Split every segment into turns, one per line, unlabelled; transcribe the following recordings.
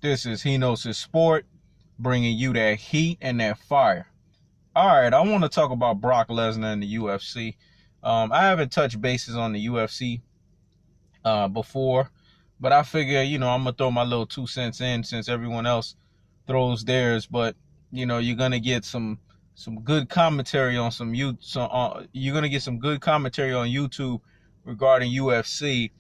This is He Knows His Sport, bringing you that heat and that fire. All right, I want to talk about Brock Lesnar and the UFC. I haven't touched bases on the UFC before, but I figure, I'm going to throw my little 2 cents in since everyone else throws theirs. But, you're going to get some good commentary on you're going to get some good commentary on YouTube regarding UFC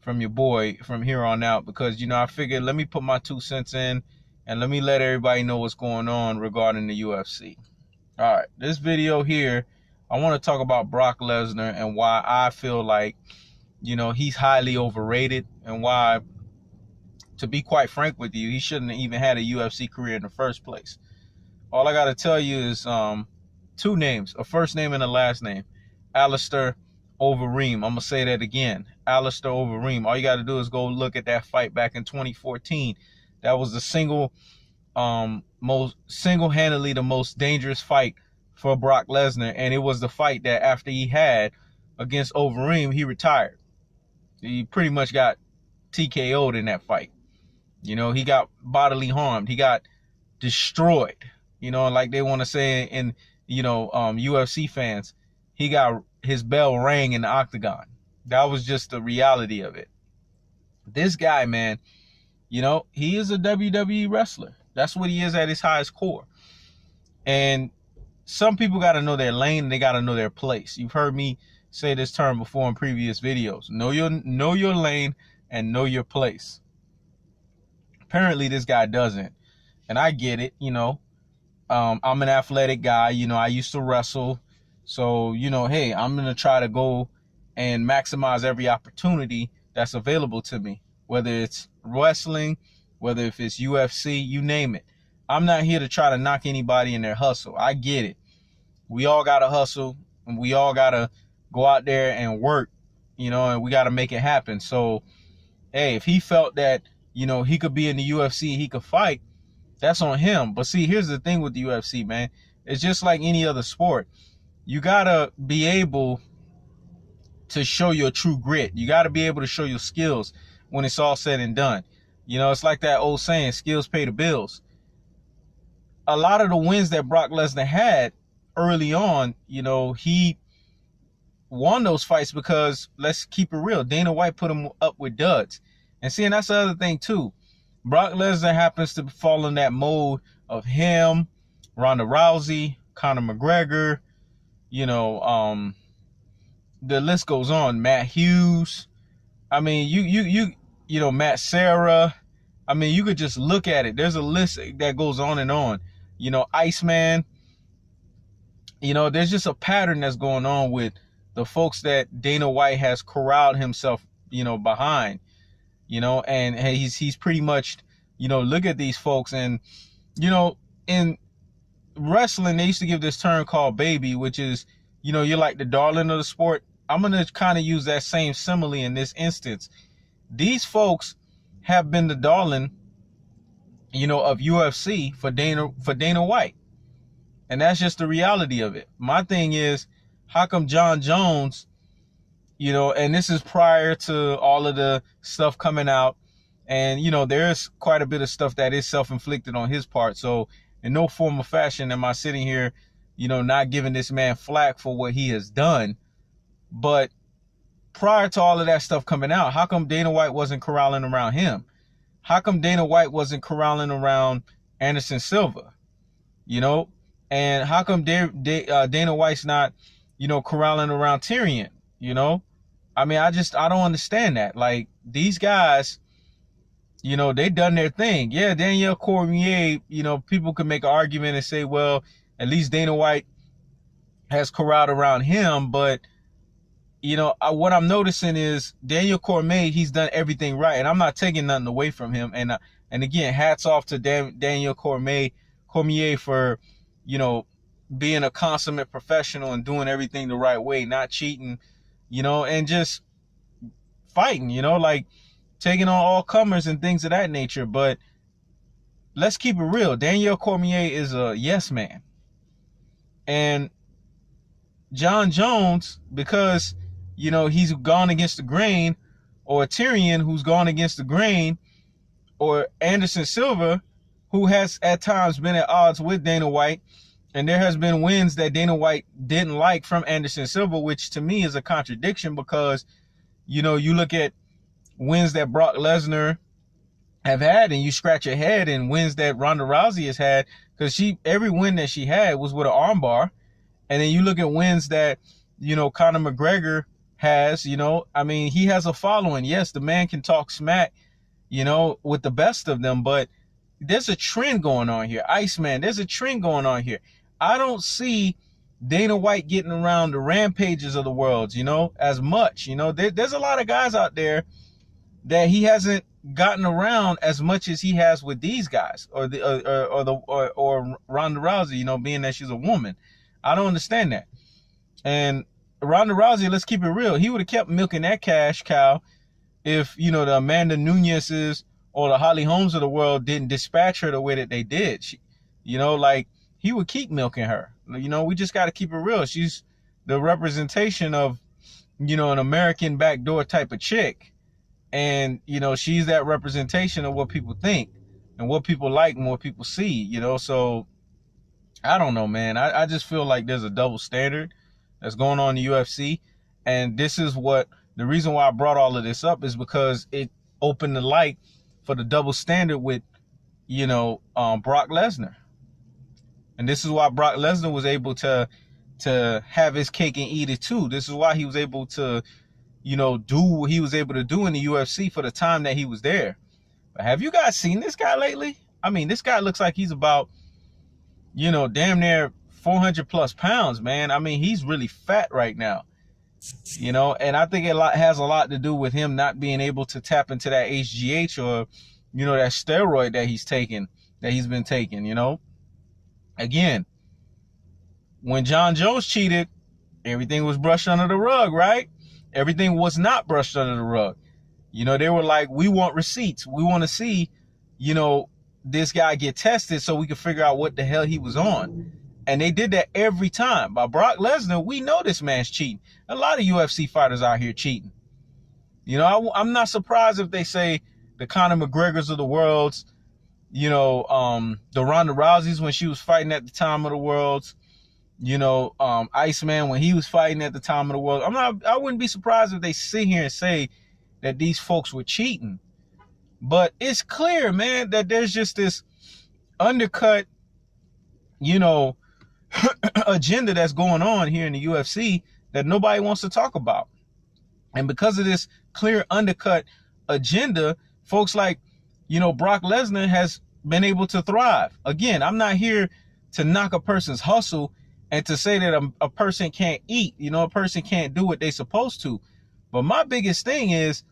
from your boy from here on out, because I figured, let me put my 2 cents in and let me let everybody know what's going on regarding the UFC. All right, this video here, I want to talk about Brock Lesnar and why I feel like he's highly overrated, and why, to be quite frank with you, he shouldn't have even had a UFC career in the first place. All I got to tell you is 2 names, a first name and a last name. Alistair Overeem. I'm going to say that again. Alistair Overeem. All you got to do is go look at that fight back in 2014. That was the single-handedly the most dangerous fight for Brock Lesnar, and it was the fight that after he had against Overeem, he retired. He pretty much got TKO'd in that fight. He got bodily harmed. He got destroyed. Like they want to say in UFC fans, he got his bell rang in the Octagon. That was just the reality of it. This guy, man, he is a WWE wrestler. That's what he is at his highest core. And some people got to know their lane, and they got to know their place. You've heard me say this term before in previous videos. Know your lane and know your place. Apparently this guy doesn't. And I get it, I'm an athletic guy, I used to wrestle. So, hey, I'm going to try to go and maximize every opportunity that's available to me, whether it's wrestling, whether if it's UFC, you name it. I'm not here to try to knock anybody in their hustle. I get it. We all got to hustle, and we all got to go out there and work, and we got to make it happen. So, hey, if he felt that, he could be in the UFC, he could fight, that's on him. But see, here's the thing with the UFC, man. It's just like any other sport. You got to be able to show your true grit. You got to be able to show your skills when it's all said and done. It's like that old saying, skills pay the bills. A lot of the wins that Brock Lesnar had early on, he won those fights because, let's keep it real, Dana White put him up with duds. And see, and that's the other thing too. Brock Lesnar happens to fall in that mode of him, Ronda Rousey, Conor McGregor, the list goes on. Matt Hughes. I mean, Matt Serra. I mean, you could just look at it. There's a list that goes on and on. Iceman. There's just a pattern that's going on with the folks that Dana White has corralled himself, behind. And he's pretty much, look at these folks. And, in wrestling, they used to give this term called baby, which is, you're like the darling of the sport. I'm going to kind of use that same simile in this instance. These folks have been the darling, of UFC for Dana White. And that's just the reality of it. My thing is, how come John Jones, and this is prior to all of the stuff coming out, and, there's quite a bit of stuff that is self-inflicted on his part. So in no form or fashion am I sitting here, not giving this man flack for what he has done. But prior to all of that stuff coming out, how come Dana White wasn't corralling around him? How come Dana White wasn't corralling around Anderson Silva? And how come Dana White's not, corralling around Tyrion? I mean, I don't understand that. Like, these guys, they done their thing. Yeah, Daniel Cormier, people can make an argument and say, well, at least Dana White has corralled around him. But, what I'm noticing is Daniel Cormier, he's done everything right. And I'm not taking nothing away from him. And again, hats off to Daniel Cormier for, being a consummate professional and doing everything the right way, not cheating, and just fighting, like taking on all comers and things of that nature. But let's keep it real. Daniel Cormier is a yes man. And John Jones, because, he's gone against the grain, or Tyrion, who's gone against the grain, or Anderson Silva, who has at times been at odds with Dana White. And there has been wins that Dana White didn't like from Anderson Silva, which to me is a contradiction because, you know, you look at wins that Brock Lesnar have had and you scratch your head, and wins that Ronda Rousey has had, because every win that she had was with an armbar. And then you look at wins that, you know, Conor McGregor has, you know, I mean, he has a following. Yes, the man can talk smack, you know, with the best of them, but there's a trend going on here. Iceman, there's a trend going on here. I don't see Dana White getting around the Rampages of the world, you know, as much. You know, there's a lot of guys out there that he hasn't gotten around as much as he has with these guys, or Ronda Rousey, you know, being that she's a woman. I don't understand that. And Ronda Rousey, let's keep it real, he would have kept milking that cash cow if, you know, the Amanda Nunez's or the Holly Holmes of the world didn't dispatch her the way that they did. You know, like, he would keep milking her. You know, we just got to keep it real. She's the representation of, you know, an American backdoor type of chick. And, you know, she's that representation of what people think and what people like and what people see, you know. So, I don't know, man. I just feel like there's a double standard that's going on in the UFC. And this is the reason why I brought all of this up is because it opened the light for the double standard with, you know, Brock Lesnar. And this is why Brock Lesnar was able to have his cake and eat it too. This is why he was able to, you know, do what he was able to do in the UFC for the time that he was there. But have you guys seen this guy lately? I mean, this guy looks like he's about, you know, damn near 400 plus pounds, man. I mean, he's really fat right now, you know, and I think it has a lot to do with him not being able to tap into that HGH or, you know, that steroid that he's been taking, you know. Again, when John Jones cheated, everything was brushed under the rug, right? Everything was not brushed under the rug. You know, they were like, we want receipts. We want to see, you know, this guy get tested so we can figure out what the hell he was on. And they did that every time. By Brock Lesnar, we know this man's cheating. A lot of UFC fighters out here cheating. You know, I'm not surprised if they say the Conor McGregors of the worlds, you know, the Ronda Rouseys when she was fighting at the time of the worlds, you know, Iceman when he was fighting at the time of the world. I wouldn't be surprised if they sit here and say that these folks were cheating. But it's clear, man, that there's just this undercut, you know, agenda that's going on here in the UFC that nobody wants to talk about. And because of this clear undercut agenda, folks like, you know, Brock Lesnar has been able to thrive. Again, I'm not here to knock a person's hustle and to say that a person can't eat, you know, a person can't do what they're supposed to. But my biggest thing is,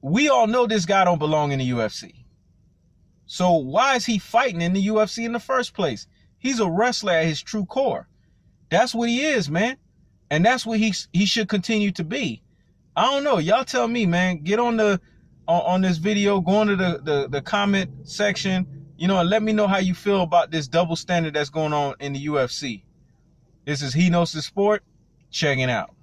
we all know this guy don't belong in the UFC. So why is he fighting in the UFC in the first place? He's a wrestler at his true core. That's what he is, man. And that's what he should continue to be. I don't know. Y'all tell me, man. Get on this video, go into the comment section, you know, and let me know how you feel about this double standard that's going on in the UFC. This is He Knows the Sport, checking out.